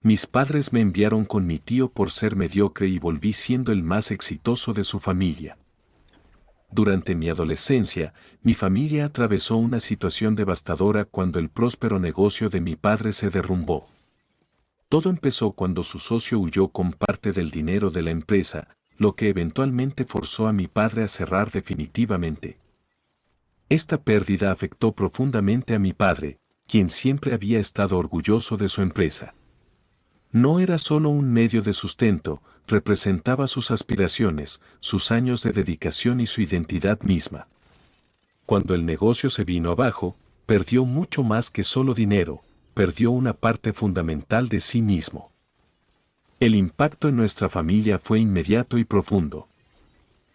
Mis padres me enviaron con mi tío por ser mediocre y volví siendo el más exitoso de su familia. Durante mi adolescencia, mi familia atravesó una situación devastadora cuando el próspero negocio de mi padre se derrumbó. Todo empezó cuando su socio huyó con parte del dinero de la empresa, lo que eventualmente forzó a mi padre a cerrar definitivamente. Esta pérdida afectó profundamente a mi padre, quien siempre había estado orgulloso de su empresa. No era solo un medio de sustento, representaba sus aspiraciones, sus años de dedicación y su identidad misma. Cuando el negocio se vino abajo, perdió mucho más que solo dinero, perdió una parte fundamental de sí mismo. El impacto en nuestra familia fue inmediato y profundo.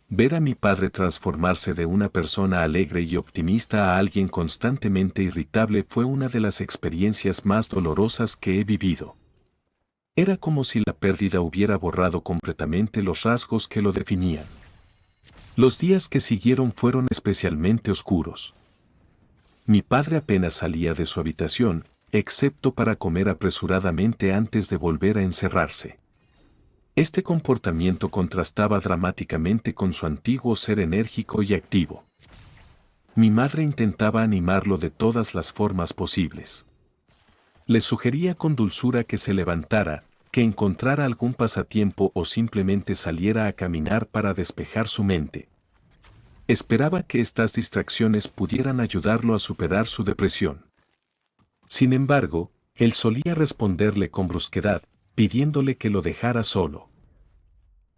Ver a mi padre transformarse de una persona alegre y optimista a alguien constantemente irritable fue una de las experiencias más dolorosas que he vivido. Era como si la pérdida hubiera borrado completamente los rasgos que lo definían. Los días que siguieron fueron especialmente oscuros. Mi padre apenas salía de su habitación, excepto para comer apresuradamente antes de volver a encerrarse. Este comportamiento contrastaba dramáticamente con su antiguo ser enérgico y activo. Mi madre intentaba animarlo de todas las formas posibles. Le sugería con dulzura que se levantara, que encontrara algún pasatiempo o simplemente saliera a caminar para despejar su mente. Esperaba que estas distracciones pudieran ayudarlo a superar su depresión. Sin embargo, él solía responderle con brusquedad, pidiéndole que lo dejara solo.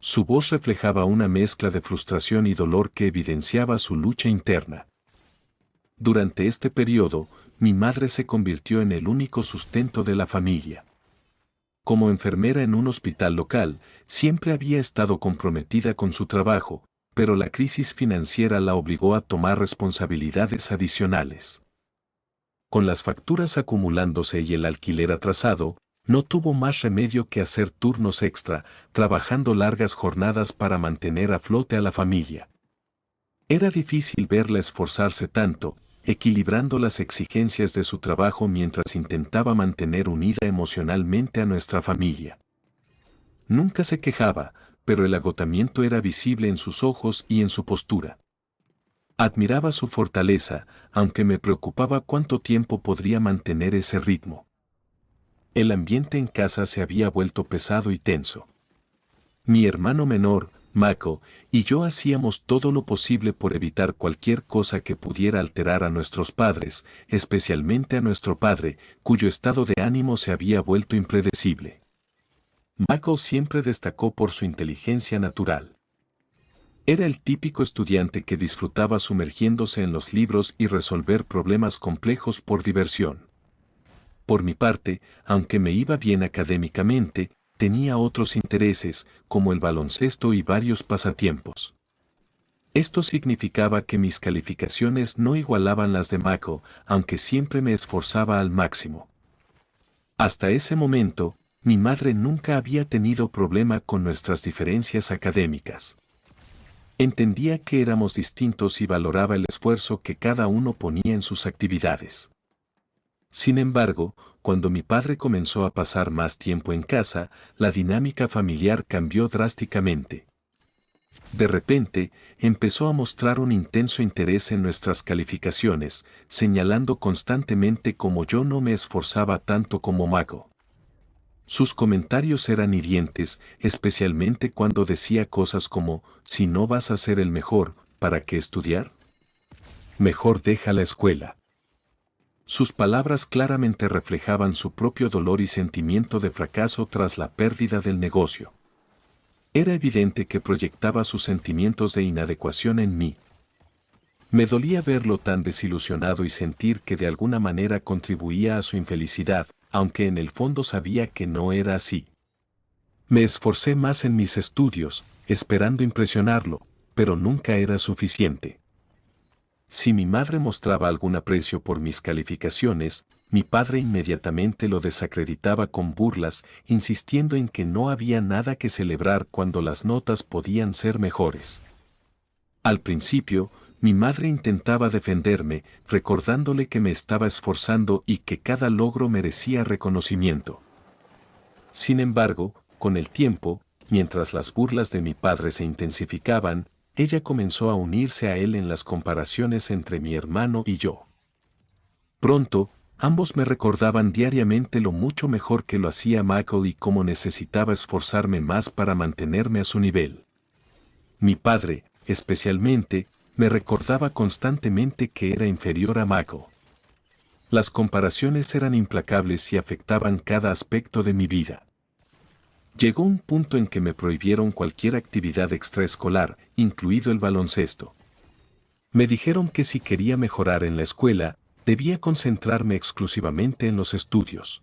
Su voz reflejaba una mezcla de frustración y dolor que evidenciaba su lucha interna. Durante este periodo, mi madre se convirtió en el único sustento de la familia. Como enfermera en un hospital local, siempre había estado comprometida con su trabajo, pero la crisis financiera la obligó a tomar responsabilidades adicionales. Con las facturas acumulándose y el alquiler atrasado, no tuvo más remedio que hacer turnos extra, trabajando largas jornadas para mantener a flote a la familia. Era difícil verla esforzarse tanto, equilibrando las exigencias de su trabajo mientras intentaba mantener unida emocionalmente a nuestra familia. Nunca se quejaba, pero el agotamiento era visible en sus ojos y en su postura. Admiraba su fortaleza, aunque me preocupaba cuánto tiempo podría mantener ese ritmo. El ambiente en casa se había vuelto pesado y tenso. Mi hermano menor, Mako, y yo hacíamos todo lo posible por evitar cualquier cosa que pudiera alterar a nuestros padres, especialmente a nuestro padre, cuyo estado de ánimo se había vuelto impredecible. Mako siempre destacó por su inteligencia natural. Era el típico estudiante que disfrutaba sumergiéndose en los libros y resolver problemas complejos por diversión. Por mi parte, aunque me iba bien académicamente, tenía otros intereses, como el baloncesto y varios pasatiempos. Esto significaba que mis calificaciones no igualaban las de Mako, aunque siempre me esforzaba al máximo. Hasta ese momento, mi madre nunca había tenido problema con nuestras diferencias académicas. Entendía que éramos distintos y valoraba el esfuerzo que cada uno ponía en sus actividades. Sin embargo, cuando mi padre comenzó a pasar más tiempo en casa, la dinámica familiar cambió drásticamente. De repente, empezó a mostrar un intenso interés en nuestras calificaciones, señalando constantemente cómo yo no me esforzaba tanto como Mako. Sus comentarios eran hirientes, especialmente cuando decía cosas como, si no vas a ser el mejor, ¿para qué estudiar? Mejor deja la escuela. Sus palabras claramente reflejaban su propio dolor y sentimiento de fracaso tras la pérdida del negocio. Era evidente que proyectaba sus sentimientos de inadecuación en mí. Me dolía verlo tan desilusionado y sentir que de alguna manera contribuía a su infelicidad, aunque en el fondo sabía que no era así. Me esforcé más en mis estudios, esperando impresionarlo, pero nunca era suficiente. Si mi madre mostraba algún aprecio por mis calificaciones, mi padre inmediatamente lo desacreditaba con burlas, insistiendo en que no había nada que celebrar cuando las notas podían ser mejores. Al principio, mi madre intentaba defenderme, recordándole que me estaba esforzando y que cada logro merecía reconocimiento. Sin embargo, con el tiempo, mientras las burlas de mi padre se intensificaban, ella comenzó a unirse a él en las comparaciones entre mi hermano y yo. Pronto, ambos me recordaban diariamente lo mucho mejor que lo hacía Michael y cómo necesitaba esforzarme más para mantenerme a su nivel. Mi padre, especialmente, me recordaba constantemente que era inferior a Michael. Las comparaciones eran implacables y afectaban cada aspecto de mi vida. Llegó un punto en que me prohibieron cualquier actividad extraescolar, incluido el baloncesto. Me dijeron que si quería mejorar en la escuela, debía concentrarme exclusivamente en los estudios.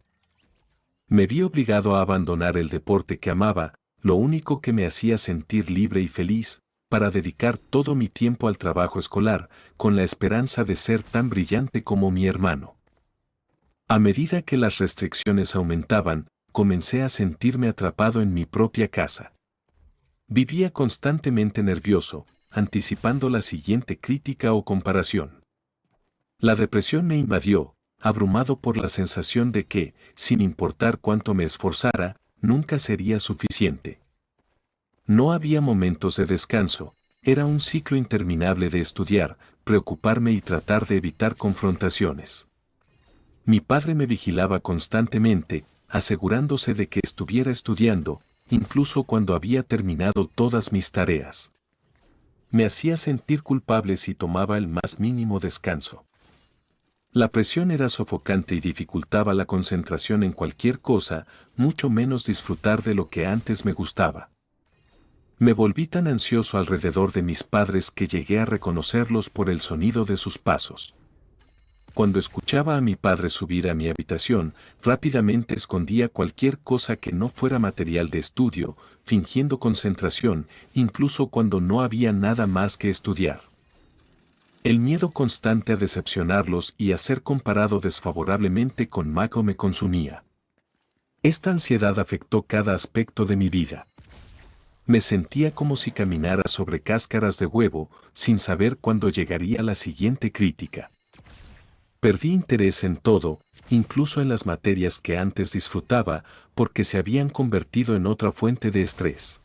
Me vi obligado a abandonar el deporte que amaba, lo único que me hacía sentir libre y feliz, para dedicar todo mi tiempo al trabajo escolar, con la esperanza de ser tan brillante como mi hermano. A medida que las restricciones aumentaban, comencé a sentirme atrapado en mi propia casa. Vivía constantemente nervioso, anticipando la siguiente crítica o comparación. La depresión me invadió, abrumado por la sensación de que, sin importar cuánto me esforzara, nunca sería suficiente. No había momentos de descanso, era un ciclo interminable de estudiar, preocuparme y tratar de evitar confrontaciones. Mi padre me vigilaba constantemente, asegurándose de que estuviera estudiando, incluso cuando había terminado todas mis tareas. Me hacía sentir culpable si tomaba el más mínimo descanso. La presión era sofocante y dificultaba la concentración en cualquier cosa, mucho menos disfrutar de lo que antes me gustaba. Me volví tan ansioso alrededor de mis padres que llegué a reconocerlos por el sonido de sus pasos. Cuando escuchaba a mi padre subir a mi habitación, rápidamente escondía cualquier cosa que no fuera material de estudio, fingiendo concentración, incluso cuando no había nada más que estudiar. El miedo constante a decepcionarlos y a ser comparado desfavorablemente con Mako me consumía. Esta ansiedad afectó cada aspecto de mi vida. Me sentía como si caminara sobre cáscaras de huevo, sin saber cuándo llegaría la siguiente crítica. Perdí interés en todo, incluso en las materias que antes disfrutaba, porque se habían convertido en otra fuente de estrés.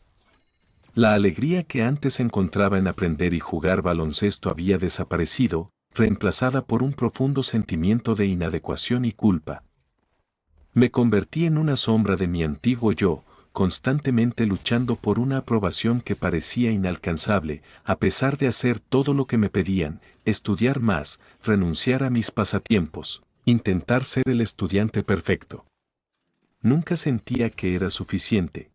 La alegría que antes encontraba en aprender y jugar baloncesto había desaparecido, reemplazada por un profundo sentimiento de inadecuación y culpa. Me convertí en una sombra de mi antiguo yo, constantemente luchando por una aprobación que parecía inalcanzable, a pesar de hacer todo lo que me pedían, estudiar más, renunciar a mis pasatiempos, intentar ser el estudiante perfecto. Nunca sentía que era suficiente.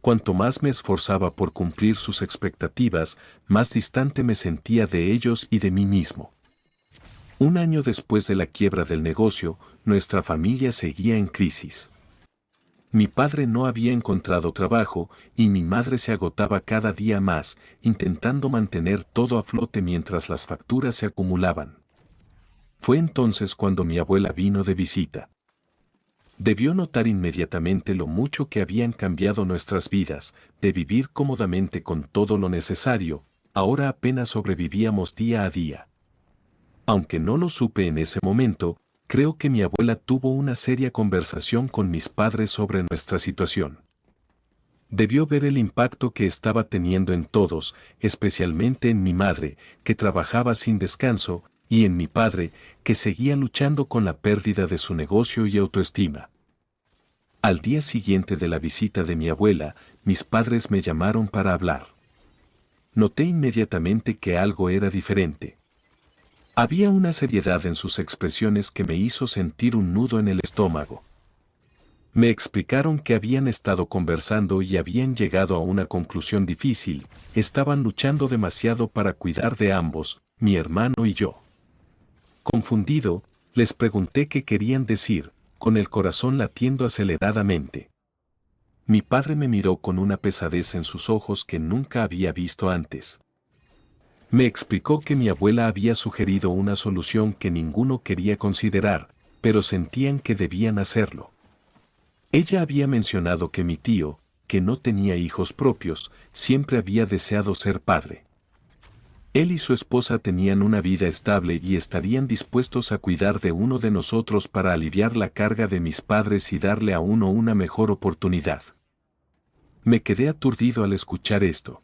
Cuanto más me esforzaba por cumplir sus expectativas, más distante me sentía de ellos y de mí mismo. Un año después de la quiebra del negocio, nuestra familia seguía en crisis. Mi padre no había encontrado trabajo y mi madre se agotaba cada día más, intentando mantener todo a flote mientras las facturas se acumulaban. Fue entonces cuando mi abuela vino de visita. Debió notar inmediatamente lo mucho que habían cambiado nuestras vidas, de vivir cómodamente con todo lo necesario, ahora apenas sobrevivíamos día a día. Aunque no lo supe en ese momento, creo que mi abuela tuvo una seria conversación con mis padres sobre nuestra situación. Debió ver el impacto que estaba teniendo en todos, especialmente en mi madre, que trabajaba sin descanso, y en mi padre, que seguía luchando con la pérdida de su negocio y autoestima. Al día siguiente de la visita de mi abuela, mis padres me llamaron para hablar. Noté inmediatamente que algo era diferente. Había una seriedad en sus expresiones que me hizo sentir un nudo en el estómago. Me explicaron que habían estado conversando y habían llegado a una conclusión difícil, estaban luchando demasiado para cuidar de ambos, mi hermano y yo. Confundido, les pregunté qué querían decir, con el corazón latiendo aceleradamente. Mi padre me miró con una pesadez en sus ojos que nunca había visto antes. Me explicó que mi abuela había sugerido una solución que ninguno quería considerar, pero sentían que debían hacerlo. Ella había mencionado que mi tío, que no tenía hijos propios, siempre había deseado ser padre. Él y su esposa tenían una vida estable y estarían dispuestos a cuidar de uno de nosotros para aliviar la carga de mis padres y darle a uno una mejor oportunidad. Me quedé aturdido al escuchar esto.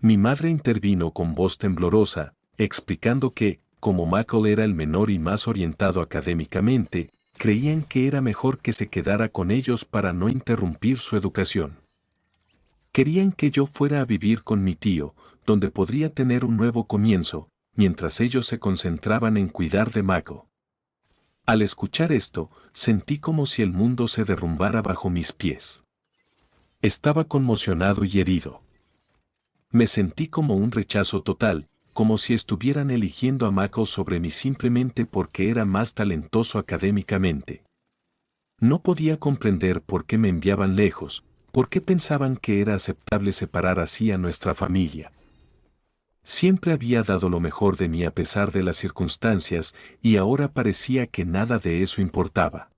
Mi madre intervino con voz temblorosa, explicando que, como Michael era el menor y más orientado académicamente, creían que era mejor que se quedara con ellos para no interrumpir su educación. Querían que yo fuera a vivir con mi tío, donde podría tener un nuevo comienzo, mientras ellos se concentraban en cuidar de Michael. Al escuchar esto, sentí como si el mundo se derrumbara bajo mis pies. Estaba conmocionado y herido. Me sentí como un rechazo total, como si estuvieran eligiendo a Michael sobre mí simplemente porque era más talentoso académicamente. No podía comprender por qué me enviaban lejos, por qué pensaban que era aceptable separar así a nuestra familia. Siempre había dado lo mejor de mí a pesar de las circunstancias, y ahora parecía que nada de eso importaba.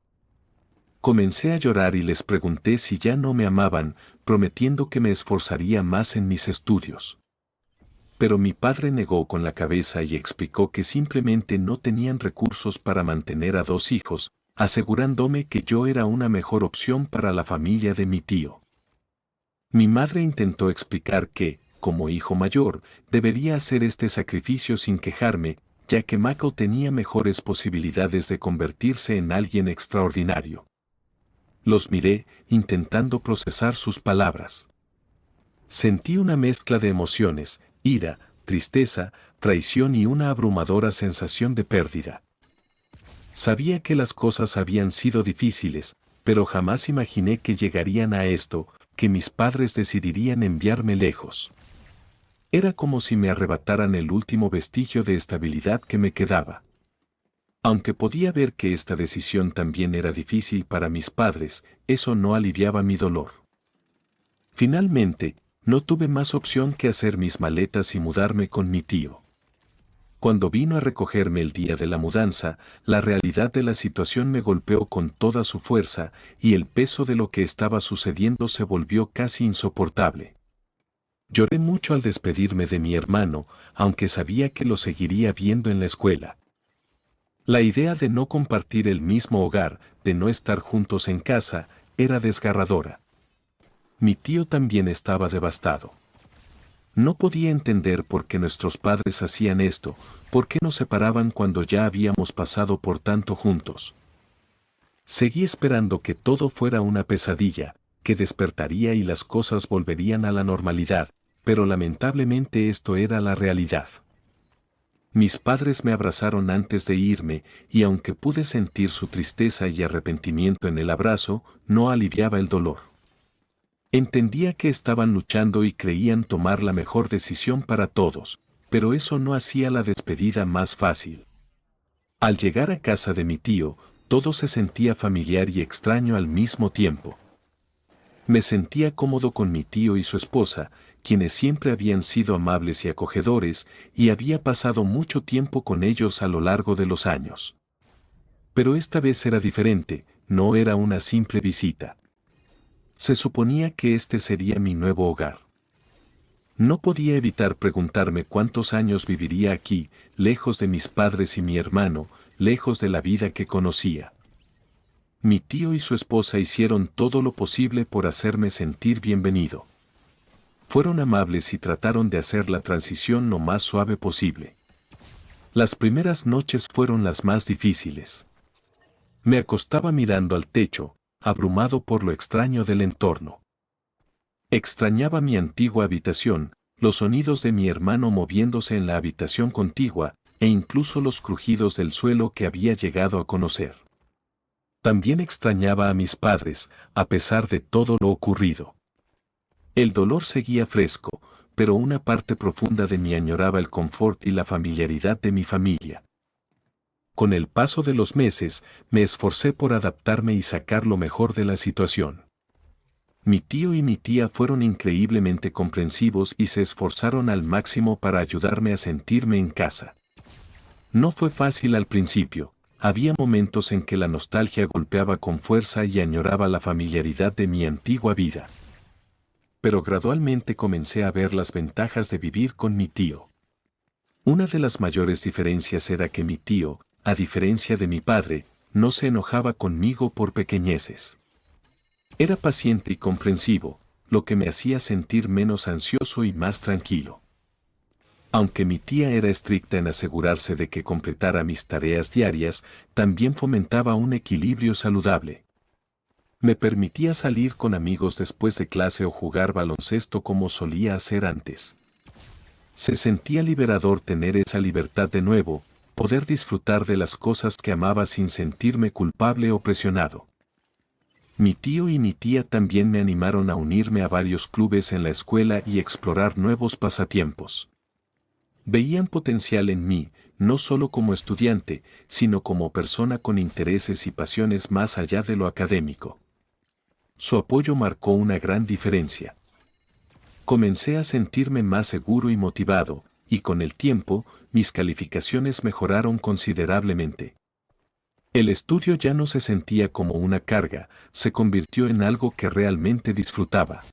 Comencé a llorar y les pregunté si ya no me amaban, prometiendo que me esforzaría más en mis estudios. Pero mi padre negó con la cabeza y explicó que simplemente no tenían recursos para mantener a 2 hijos, asegurándome que yo era una mejor opción para la familia de mi tío. Mi madre intentó explicar que, como hijo mayor, debería hacer este sacrificio sin quejarme, ya que Michael tenía mejores posibilidades de convertirse en alguien extraordinario. Los miré, intentando procesar sus palabras. Sentí una mezcla de emociones, ira, tristeza, traición y una abrumadora sensación de pérdida. Sabía que las cosas habían sido difíciles, pero jamás imaginé que llegarían a esto, que mis padres decidirían enviarme lejos. Era como si me arrebataran el último vestigio de estabilidad que me quedaba. Aunque podía ver que esta decisión también era difícil para mis padres, eso no aliviaba mi dolor. Finalmente, no tuve más opción que hacer mis maletas y mudarme con mi tío. Cuando vino a recogerme el día de la mudanza, la realidad de la situación me golpeó con toda su fuerza y el peso de lo que estaba sucediendo se volvió casi insoportable. Lloré mucho al despedirme de mi hermano, aunque sabía que lo seguiría viendo en la escuela. La idea de no compartir el mismo hogar, de no estar juntos en casa, era desgarradora. Mi tío también estaba devastado. No podía entender por qué nuestros padres hacían esto, por qué nos separaban cuando ya habíamos pasado por tanto juntos. Seguí esperando que todo fuera una pesadilla, que despertaría y las cosas volverían a la normalidad, pero lamentablemente esto era la realidad. Mis padres me abrazaron antes de irme, y aunque pude sentir su tristeza y arrepentimiento en el abrazo, no aliviaba el dolor. Entendía que estaban luchando y creían tomar la mejor decisión para todos, pero eso no hacía la despedida más fácil. Al llegar a casa de mi tío, todo se sentía familiar y extraño al mismo tiempo. Me sentía cómodo con mi tío y su esposa, quienes siempre habían sido amables y acogedores, y había pasado mucho tiempo con ellos a lo largo de los años. Pero esta vez era diferente, no era una simple visita. Se suponía que este sería mi nuevo hogar. No podía evitar preguntarme cuántos años viviría aquí, lejos de mis padres y mi hermano, lejos de la vida que conocía. Mi tío y su esposa hicieron todo lo posible por hacerme sentir bienvenido. Fueron amables y trataron de hacer la transición lo más suave posible. Las primeras noches fueron las más difíciles. Me acostaba mirando al techo, abrumado por lo extraño del entorno. Extrañaba mi antigua habitación, los sonidos de mi hermano moviéndose en la habitación contigua, e incluso los crujidos del suelo que había llegado a conocer. También extrañaba a mis padres, a pesar de todo lo ocurrido. El dolor seguía fresco, pero una parte profunda de mí añoraba el confort y la familiaridad de mi familia. Con el paso de los meses, me esforcé por adaptarme y sacar lo mejor de la situación. Mi tío y mi tía fueron increíblemente comprensivos y se esforzaron al máximo para ayudarme a sentirme en casa. No fue fácil al principio, había momentos en que la nostalgia golpeaba con fuerza y añoraba la familiaridad de mi antigua vida. Pero gradualmente comencé a ver las ventajas de vivir con mi tío. Una de las mayores diferencias era que mi tío, a diferencia de mi padre, no se enojaba conmigo por pequeñeces. Era paciente y comprensivo, lo que me hacía sentir menos ansioso y más tranquilo. Aunque mi tía era estricta en asegurarse de que completara mis tareas diarias, también fomentaba un equilibrio saludable. Me permitía salir con amigos después de clase o jugar baloncesto como solía hacer antes. Se sentía liberador tener esa libertad de nuevo, poder disfrutar de las cosas que amaba sin sentirme culpable o presionado. Mi tío y mi tía también me animaron a unirme a varios clubes en la escuela y explorar nuevos pasatiempos. Veían potencial en mí, no solo como estudiante, sino como persona con intereses y pasiones más allá de lo académico. Su apoyo marcó una gran diferencia. Comencé a sentirme más seguro y motivado, y con el tiempo, mis calificaciones mejoraron considerablemente. El estudio ya no se sentía como una carga, se convirtió en algo que realmente disfrutaba.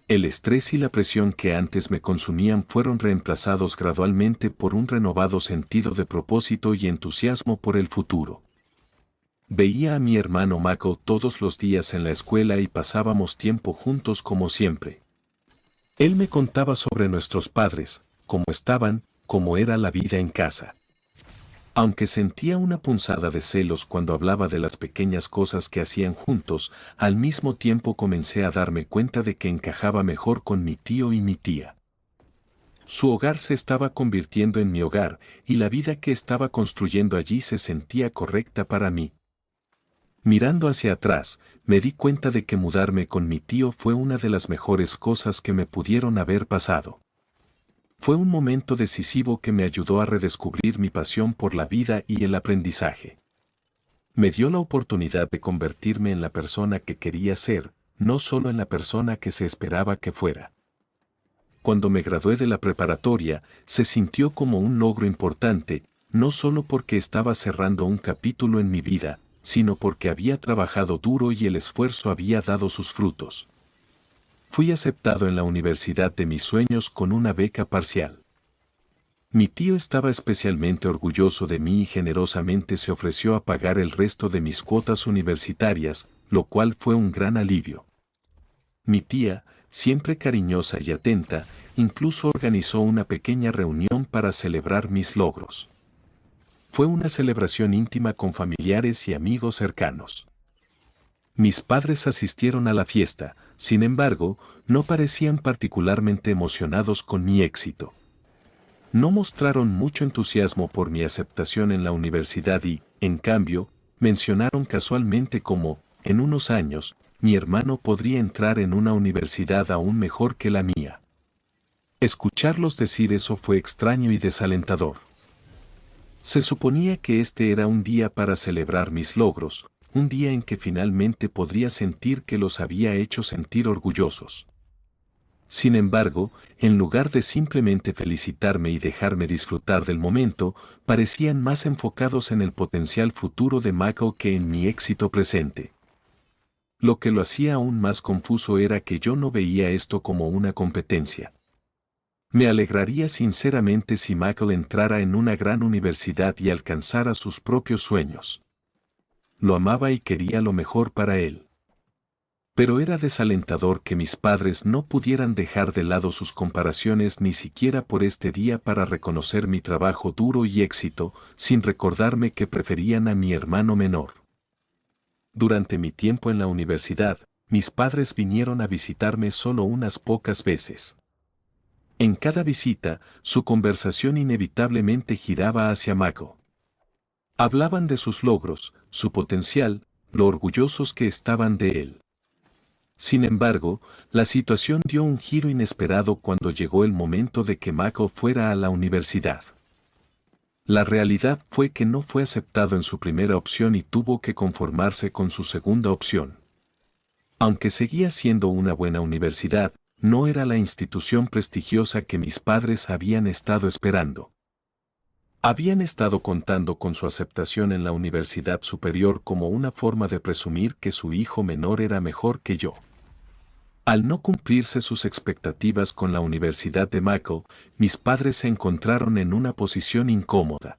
El estrés y la presión que antes me consumían fueron reemplazados gradualmente por un renovado sentido de propósito y entusiasmo por el futuro. Veía a mi hermano Mako todos los días en la escuela y pasábamos tiempo juntos como siempre. Él me contaba sobre nuestros padres, cómo estaban, cómo era la vida en casa. Aunque sentía una punzada de celos cuando hablaba de las pequeñas cosas que hacían juntos, al mismo tiempo comencé a darme cuenta de que encajaba mejor con mi tío y mi tía. Su hogar se estaba convirtiendo en mi hogar, y la vida que estaba construyendo allí se sentía correcta para mí. Mirando hacia atrás, me di cuenta de que mudarme con mi tío fue una de las mejores cosas que me pudieron haber pasado. Fue un momento decisivo que me ayudó a redescubrir mi pasión por la vida y el aprendizaje. Me dio la oportunidad de convertirme en la persona que quería ser, no solo en la persona que se esperaba que fuera. Cuando me gradué de la preparatoria, se sintió como un logro importante, no solo porque estaba cerrando un capítulo en mi vida, sino porque había trabajado duro y el esfuerzo había dado sus frutos. Fui aceptado en la universidad de mis sueños con una beca parcial. Mi tío estaba especialmente orgulloso de mí y generosamente se ofreció a pagar el resto de mis cuotas universitarias, lo cual fue un gran alivio. Mi tía, siempre cariñosa y atenta, incluso organizó una pequeña reunión para celebrar mis logros. Fue una celebración íntima con familiares y amigos cercanos. Mis padres asistieron a la fiesta, sin embargo, no parecían particularmente emocionados con mi éxito. No mostraron mucho entusiasmo por mi aceptación en la universidad y, en cambio, mencionaron casualmente cómo, en unos años, mi hermano podría entrar en una universidad aún mejor que la mía. Escucharlos decir eso fue extraño y desalentador. Se suponía que este era un día para celebrar mis logros, un día en que finalmente podría sentir que los había hecho sentir orgullosos. Sin embargo, en lugar de simplemente felicitarme y dejarme disfrutar del momento, parecían más enfocados en el potencial futuro de Mako que en mi éxito presente. Lo que lo hacía aún más confuso era que yo no veía esto como una competencia. Me alegraría sinceramente si Michael entrara en una gran universidad y alcanzara sus propios sueños. Lo amaba y quería lo mejor para él. Pero era desalentador que mis padres no pudieran dejar de lado sus comparaciones ni siquiera por este día para reconocer mi trabajo duro y éxito, sin recordarme que preferían a mi hermano menor. Durante mi tiempo en la universidad, mis padres vinieron a visitarme solo unas pocas veces. En cada visita, su conversación inevitablemente giraba hacia Mako. Hablaban de sus logros, su potencial, lo orgullosos que estaban de él. Sin embargo, la situación dio un giro inesperado cuando llegó el momento de que Mako fuera a la universidad. La realidad fue que no fue aceptado en su primera opción y tuvo que conformarse con su segunda opción. Aunque seguía siendo una buena universidad, no era la institución prestigiosa que mis padres habían estado esperando. Habían estado contando con su aceptación en la universidad superior como una forma de presumir que su hijo menor era mejor que yo. Al no cumplirse sus expectativas con la Universidad de Mako, mis padres se encontraron en una posición incómoda.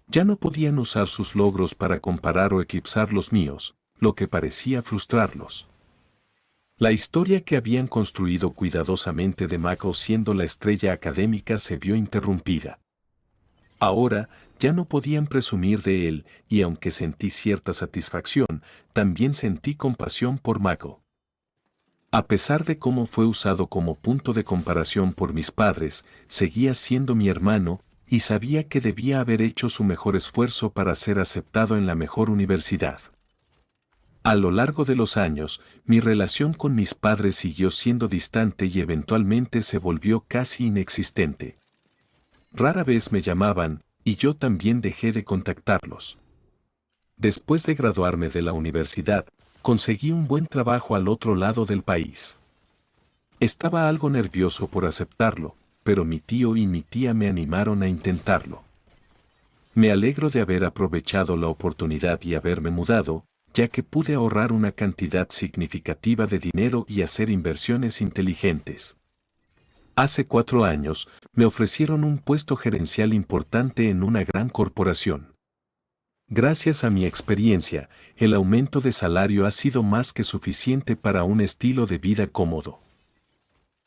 Ya no podían usar sus logros para comparar o eclipsar los míos, lo que parecía frustrarlos. La historia que habían construido cuidadosamente de Mako siendo la estrella académica se vio interrumpida. Ahora, ya no podían presumir de él, y aunque sentí cierta satisfacción, también sentí compasión por Mako. A pesar de cómo fue usado como punto de comparación por mis padres, seguía siendo mi hermano, y sabía que debía haber hecho su mejor esfuerzo para ser aceptado en la mejor universidad. A lo largo de los años, mi relación con mis padres siguió siendo distante y eventualmente se volvió casi inexistente. Rara vez me llamaban, y yo también dejé de contactarlos. Después de graduarme de la universidad, conseguí un buen trabajo al otro lado del país. Estaba algo nervioso por aceptarlo, pero mi tío y mi tía me animaron a intentarlo. Me alegro de haber aprovechado la oportunidad y haberme mudado, ya que pude ahorrar una cantidad significativa de dinero y hacer inversiones inteligentes. Hace 4 años, me ofrecieron un puesto gerencial importante en una gran corporación. Gracias a mi experiencia, el aumento de salario ha sido más que suficiente para un estilo de vida cómodo.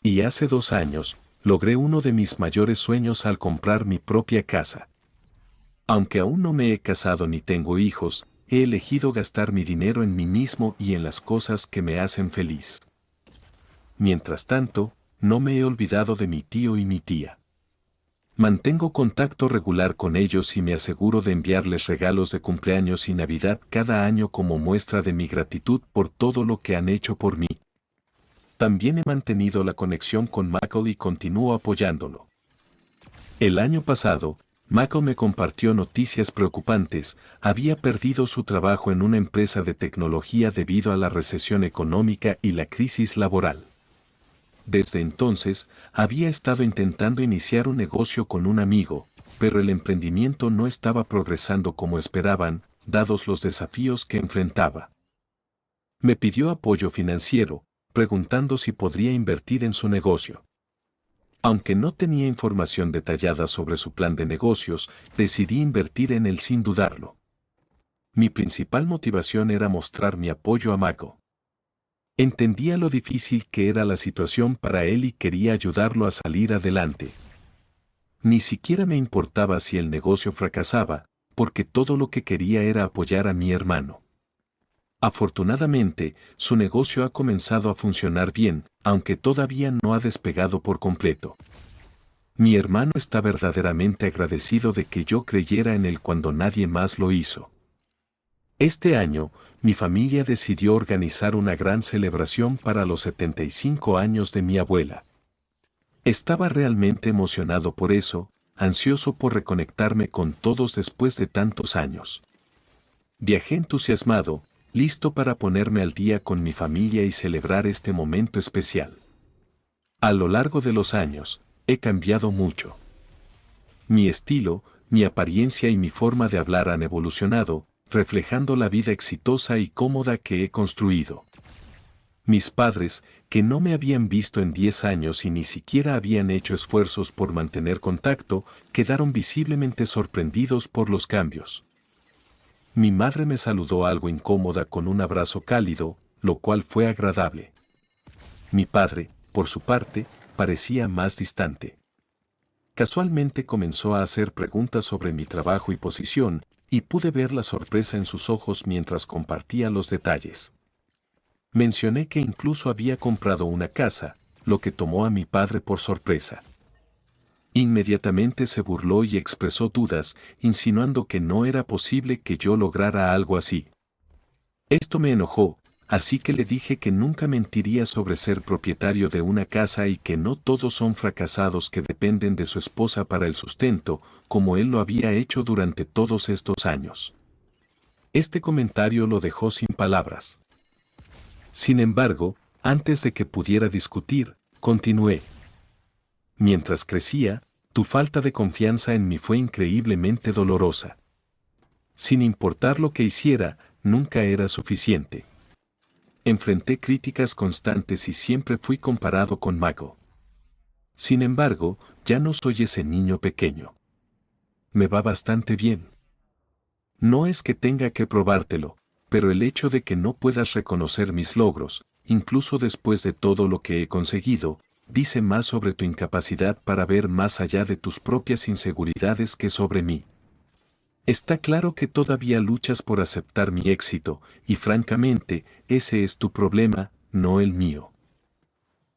Y hace 2 años, logré uno de mis mayores sueños al comprar mi propia casa. Aunque aún no me he casado ni tengo hijos, he elegido gastar mi dinero en mí mismo y en las cosas que me hacen feliz. Mientras tanto, no me he olvidado de mi tío y mi tía. Mantengo contacto regular con ellos y me aseguro de enviarles regalos de cumpleaños y Navidad cada año como muestra de mi gratitud por todo lo que han hecho por mí. También he mantenido la conexión con Mako y continúo apoyándolo. El año pasado, Mako me compartió noticias preocupantes. Había perdido su trabajo en una empresa de tecnología debido a la recesión económica y la crisis laboral. Desde entonces, había estado intentando iniciar un negocio con un amigo, pero el emprendimiento no estaba progresando como esperaban, dados los desafíos que enfrentaba. Me pidió apoyo financiero, preguntando si podría invertir en su negocio. Aunque no tenía información detallada sobre su plan de negocios, decidí invertir en él sin dudarlo. Mi principal motivación era mostrar mi apoyo a Mako. Entendía lo difícil que era la situación para él y quería ayudarlo a salir adelante. Ni siquiera me importaba si el negocio fracasaba, porque todo lo que quería era apoyar a mi hermano. Afortunadamente, su negocio ha comenzado a funcionar bien, aunque todavía no ha despegado por completo. Mi hermano está verdaderamente agradecido de que yo creyera en él cuando nadie más lo hizo. Este año, mi familia decidió organizar una gran celebración para los 75 años de mi abuela. Estaba realmente emocionado por eso, ansioso por reconectarme con todos después de tantos años. Viajé entusiasmado, listo para ponerme al día con mi familia y celebrar este momento especial. A lo largo de los años, he cambiado mucho. Mi estilo, mi apariencia y mi forma de hablar han evolucionado, reflejando la vida exitosa y cómoda que he construido. Mis padres, que no me habían visto en 10 años y ni siquiera habían hecho esfuerzos por mantener contacto, quedaron visiblemente sorprendidos por los cambios. Mi madre me saludó algo incómoda con un abrazo cálido, lo cual fue agradable. Mi padre, por su parte, parecía más distante. Casualmente comenzó a hacer preguntas sobre mi trabajo y posición, y pude ver la sorpresa en sus ojos mientras compartía los detalles. Mencioné que incluso había comprado una casa, lo que tomó a mi padre por sorpresa. Inmediatamente se burló y expresó dudas, insinuando que no era posible que yo lograra algo así. Esto me enojó, así que le dije que nunca mentiría sobre ser propietario de una casa y que no todos son fracasados que dependen de su esposa para el sustento, como él lo había hecho durante todos estos años. Este comentario lo dejó sin palabras. Sin embargo, antes de que pudiera discutir, continué. Mientras crecía, tu falta de confianza en mí fue increíblemente dolorosa. Sin importar lo que hiciera, nunca era suficiente. Enfrenté críticas constantes y siempre fui comparado con Michael. Sin embargo, ya no soy ese niño pequeño. Me va bastante bien. No es que tenga que probártelo, pero el hecho de que no puedas reconocer mis logros, incluso después de todo lo que he conseguido, dice más sobre tu incapacidad para ver más allá de tus propias inseguridades que sobre mí. Está claro que todavía luchas por aceptar mi éxito, y francamente, ese es tu problema, no el mío.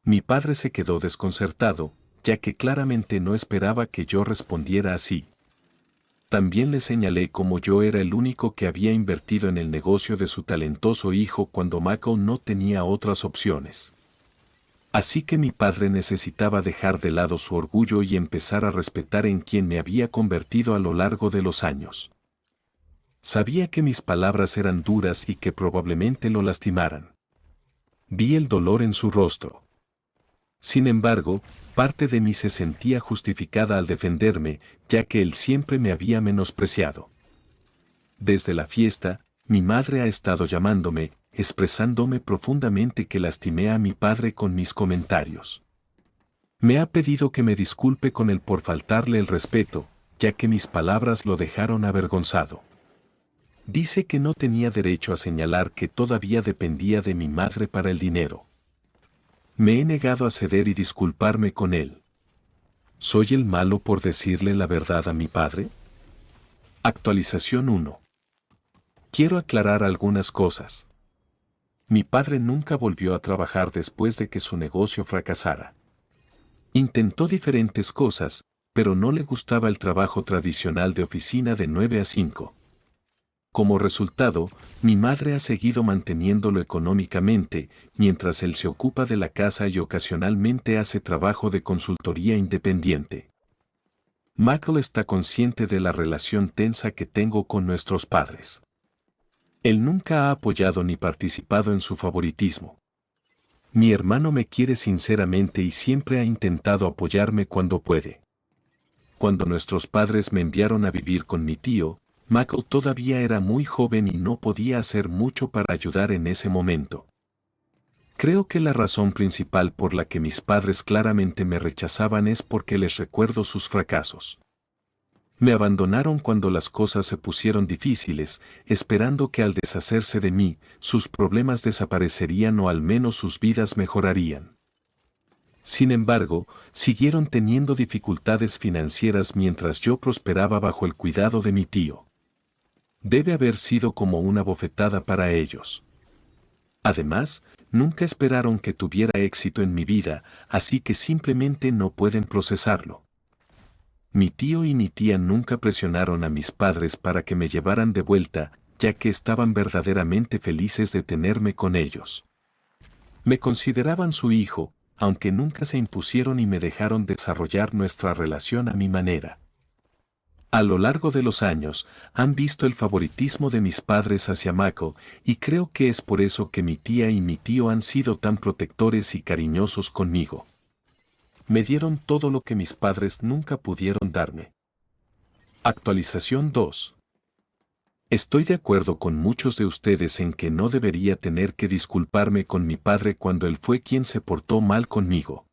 Mi padre se quedó desconcertado, ya que claramente no esperaba que yo respondiera así. También le señalé cómo yo era el único que había invertido en el negocio de su talentoso hijo cuando Michael no tenía otras opciones. Así que mi padre necesitaba dejar de lado su orgullo y empezar a respetar en quien me había convertido a lo largo de los años. Sabía que mis palabras eran duras y que probablemente lo lastimaran. Vi el dolor en su rostro. Sin embargo, parte de mí se sentía justificada al defenderme, ya que él siempre me había menospreciado. Desde la fiesta, mi madre ha estado llamándome, expresándome profundamente que lastimé a mi padre con mis comentarios. Me ha pedido que me disculpe con él por faltarle el respeto, ya que mis palabras lo dejaron avergonzado. Dice que no tenía derecho a señalar que todavía dependía de mi madre para el dinero. Me he negado a ceder y disculparme con él. ¿Soy el malo por decirle la verdad a mi padre? Actualización 1. Quiero aclarar algunas cosas. Mi padre nunca volvió a trabajar después de que su negocio fracasara. Intentó diferentes cosas, pero no le gustaba el trabajo tradicional de oficina de 9 a 5. Como resultado, mi madre ha seguido manteniéndolo económicamente, mientras él se ocupa de la casa y ocasionalmente hace trabajo de consultoría independiente. Michael está consciente de la relación tensa que tengo con nuestros padres. Él nunca ha apoyado ni participado en su favoritismo. Mi hermano me quiere sinceramente y siempre ha intentado apoyarme cuando puede. Cuando nuestros padres me enviaron a vivir con mi tío, Michael todavía era muy joven y no podía hacer mucho para ayudar en ese momento. Creo que la razón principal por la que mis padres claramente me rechazaban es porque les recuerdo sus fracasos. Me abandonaron cuando las cosas se pusieron difíciles, esperando que al deshacerse de mí, sus problemas desaparecerían o al menos sus vidas mejorarían. Sin embargo, siguieron teniendo dificultades financieras mientras yo prosperaba bajo el cuidado de mi tío. Debe haber sido como una bofetada para ellos. Además, nunca esperaron que tuviera éxito en mi vida, así que simplemente no pueden procesarlo. Mi tío y mi tía nunca presionaron a mis padres para que me llevaran de vuelta, ya que estaban verdaderamente felices de tenerme con ellos. Me consideraban su hijo, aunque nunca se impusieron y me dejaron desarrollar nuestra relación a mi manera. A lo largo de los años, han visto el favoritismo de mis padres hacia Michael, y creo que es por eso que mi tía y mi tío han sido tan protectores y cariñosos conmigo. Me dieron todo lo que mis padres nunca pudieron darme. Actualización 2. Estoy de acuerdo con muchos de ustedes en que no debería tener que disculparme con mi padre cuando él fue quien se portó mal conmigo.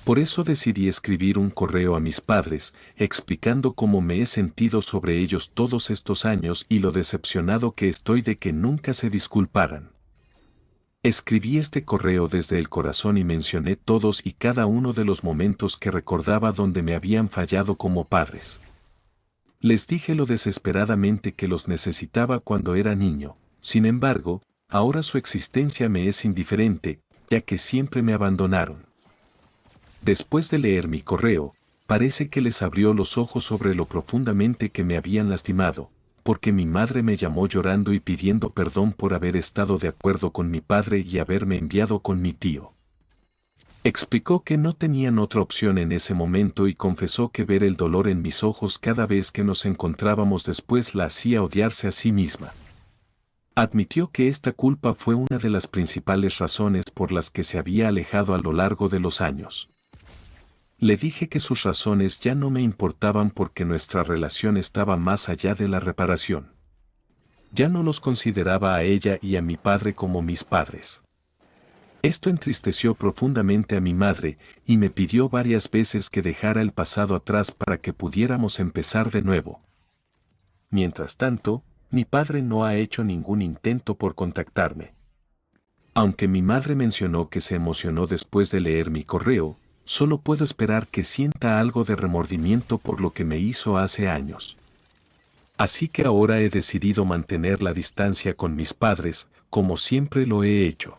Por eso decidí escribir un correo a mis padres, explicando cómo me he sentido sobre ellos todos estos años y lo decepcionado que estoy de que nunca se disculparan. Escribí este correo desde el corazón y mencioné todos y cada uno de los momentos que recordaba donde me habían fallado como padres. Les dije lo desesperadamente que los necesitaba cuando era niño. Sin embargo, ahora su existencia me es indiferente, ya que siempre me abandonaron. Después de leer mi correo, parece que les abrió los ojos sobre lo profundamente que me habían lastimado, porque mi madre me llamó llorando y pidiendo perdón por haber estado de acuerdo con mi padre y haberme enviado con mi tío. Explicó que no tenían otra opción en ese momento y confesó que ver el dolor en mis ojos cada vez que nos encontrábamos después la hacía odiarse a sí misma. Admitió que esta culpa fue una de las principales razones por las que se había alejado a lo largo de los años. Le dije que sus razones ya no me importaban porque nuestra relación estaba más allá de la reparación. Ya no los consideraba a ella y a mi padre como mis padres. Esto entristeció profundamente a mi madre, y me pidió varias veces que dejara el pasado atrás para que pudiéramos empezar de nuevo. Mientras tanto, mi padre no ha hecho ningún intento por contactarme. Aunque mi madre mencionó que se emocionó después de leer mi correo, solo puedo esperar que sienta algo de remordimiento por lo que me hizo hace años. Así que ahora he decidido mantener la distancia con mis padres, como siempre lo he hecho.